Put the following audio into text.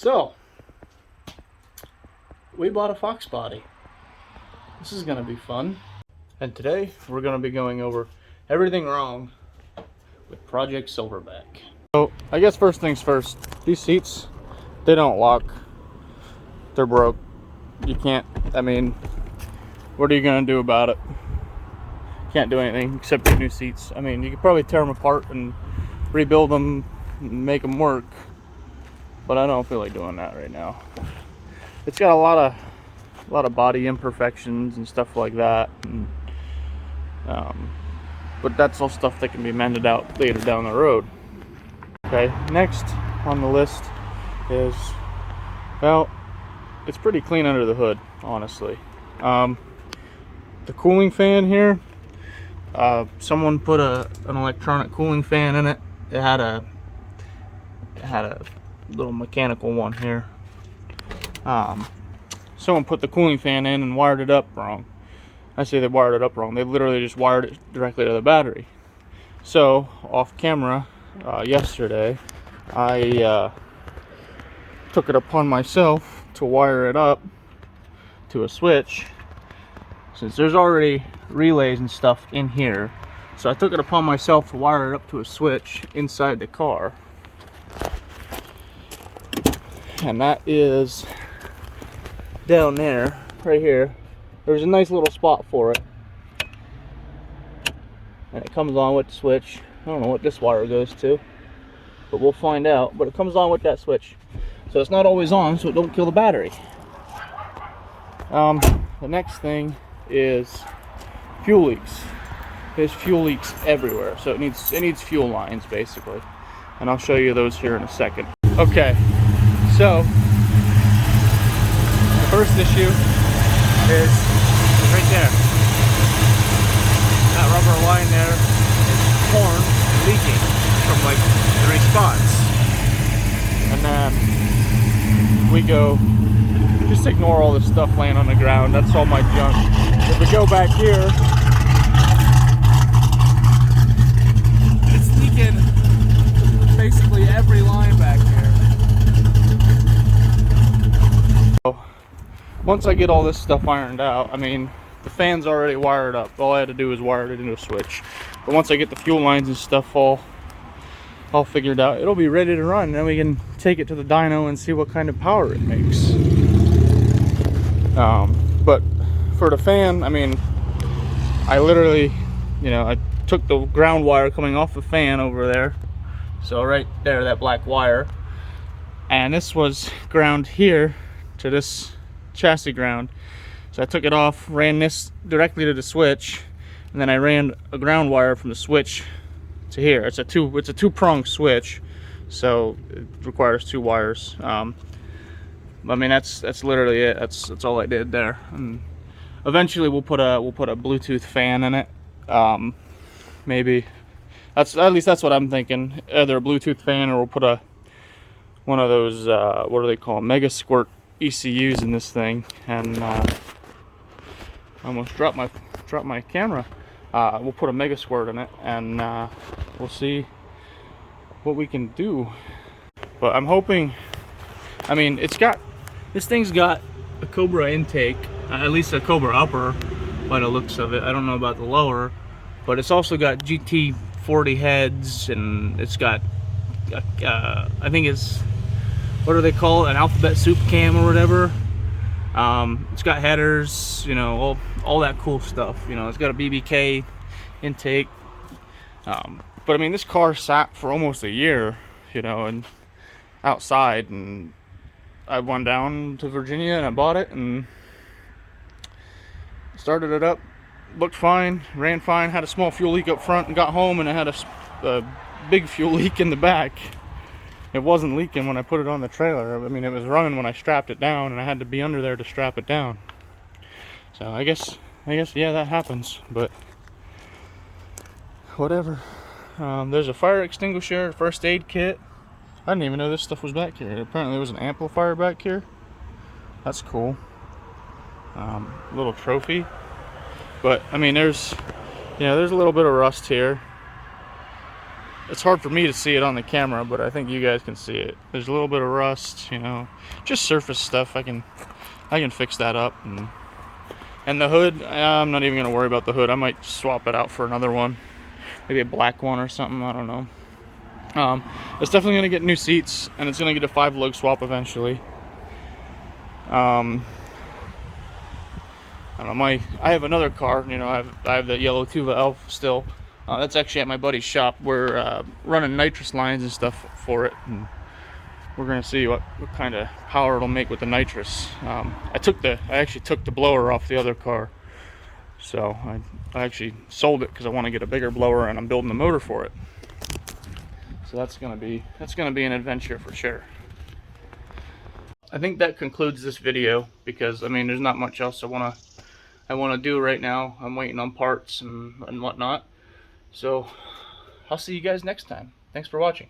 So, we bought a fox body. This is going to be fun. And today, we're going to be going over everything wrong with Project Silverback. So, I guess first things first, these seats, they don't lock. They're broke. You can't, I mean, what are you going to do about it? Can't do anything except get new seats. I mean, you could probably tear them apart and rebuild them and make them work. But I don't feel like doing that right now. It's got a lot of body imperfections and stuff like that. And, but that's all stuff that can be mended out later down the road. Okay, next on the list is, well, it's pretty clean under the hood, honestly. The cooling fan here, someone put an electronic cooling fan in it. It had a little mechanical one here. Someone put the cooling fan in and wired it up wrong. I say they wired it up wrong. They literally just wired it directly to the battery. So off camera yesterday, I took it upon myself to wire it up to a switch, since there's already relays and stuff in here. So I took it upon myself to wire it up to a switch inside the car. And that is down there, right here. There's a nice little spot for it. And it comes on with the switch. I don't know what this wire goes to, but we'll find out. But it comes on with that switch. So it's not always on, so it don't kill the battery. The next thing is fuel leaks. There's fuel leaks everywhere, so it needs fuel lines basically. And I'll show you those here in a second. Okay. So, the first issue is right there. That rubber line there is torn and leaking from like 3 spots. And then we go, just ignore all this stuff laying on the ground. That's all my junk. If we go back here, it's leaking basically every line back here. Once I get all this stuff ironed out, I mean, the fan's already wired up. All I had to do is wire it into a switch. But once I get the fuel lines and stuff all figured out, it'll be ready to run. Then we can take it to the dyno and see what kind of power it makes. But for the fan, I mean, I literally, I took the ground wire coming off the fan over there. So right there, that black wire. And this was ground here to this chassis ground. So I took it off, ran this directly to the switch, and then I ran a ground wire from the switch to here. It's a two-pronged switch, so it requires 2 wires. I mean, that's literally it. That's all I did there. And eventually we'll put a Bluetooth fan in it. Maybe at least that's what I'm thinking. Either a Bluetooth fan, or we'll put one of those what do they call them? Mega Squirt ECUs in this thing. And I almost dropped my camera. We'll put a Mega Squirt in it, and we'll see what we can do. But I'm hoping, I mean, this thing's got a Cobra intake, at least a Cobra upper by the looks of it. I don't know about the lower, but it's also got GT40 heads, and it's got I think it's, what do they call it, an alphabet soup cam or whatever. It's got headers, all that cool stuff. It's got a BBK intake. But I mean, this car sat for almost a year, and outside, and I went down to Virginia and I bought it and started it up. Looked fine, ran fine, had a small fuel leak up front, and got home and it had a big fuel leak in the back. It wasn't leaking when I put it on the trailer. I mean, it was running when I strapped it down, and I had to be under there to strap it down. So I guess yeah, that happens, but whatever. There's a fire extinguisher, first aid kit. I didn't even know this stuff was back here. Apparently there was an amplifier back here. That's cool. Little trophy. But I mean, there's a little bit of rust here. it's hard for me to see it on the camera, but I think you guys can see it. There's a little bit of rust, you know, just surface stuff. I can fix that up. And the hood, I'm not even gonna worry about the hood. I might swap it out for another one, maybe a black one or something. I don't know. It's definitely gonna get new seats, and it's gonna get a 5-lug swap eventually. I don't know. I have another car. You know, I have the yellow Tuva Elf still. That's actually at my buddy's shop. We're running nitrous lines and stuff for it, and we're gonna see what kind of power it'll make with the nitrous. I actually took the blower off the other car, so I actually sold it because I want to get a bigger blower, and I'm building the motor for it. So that's gonna be an adventure for sure. I think that concludes this video, because I mean, there's not much else I wanna do right now. I'm waiting on parts and whatnot. So I'll see you guys next time. Thanks for watching.